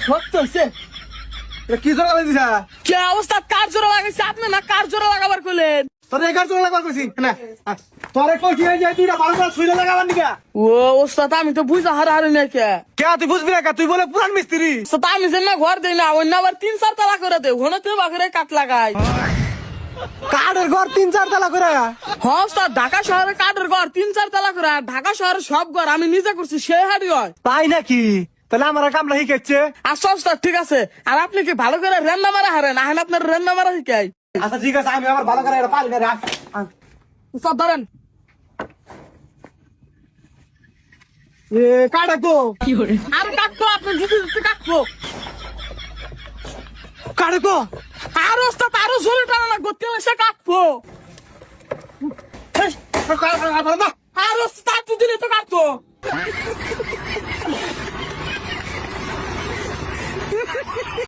সত্য হইছে। কি জোড়া লাগাই দিছা? কে অবস্থা, কার জোড়া লাগাইছে আপনি না কার জোড়া লাগাবার কইলেন? তোর এগার জোড়া লাগাবার কইছি না। তোরে কই কি যায় তুই না ভালো করে শুইলে লাগাবার নিকা? ও ওস্তাদ আমি তো বুঝা হারি না কে। কে তুই বুঝবি না কে? তুই বলে পুরান মিস্ত্রি। ওস্তাদ আমি যে না ঘর দেই না, অন্য আবার 3-4 তালা করে দেয়, ঘনতে বাঘরে কাট লাগাই। কাঠের ঘর 3-4 তালা করে? হ্যাঁ ওস্তাদ, ঢাকা শহরে কাঠের ঘর 3-4 তালা করে, আর ঢাকা শহরে সব ঘর আমি নিজে করছি, সে হারি হয়। তাই নাকি? তাহলে আমার কামলা শিখাচ্ছে। আচ্ছা ওস্তাদ ঠিক আছে, আর আপনি কি ভালো করে রেন্না মারা হারেন? আহেন আপনার রেন্না মারা শিখাই। আচ্ছা ঠিক আছে, আমি আবার ভালো করে এটা পারি না রে। ওস্তাদ ধরেন। এ কাটা তো আর কাটবো, আপনি দিতে দিতে কাটবো। কাটে তো। আর ওস্তাদ আরো জোরে টানা না, গতি এসে কাটবো। আর ওস্তাদ দিলে তো কাটবো।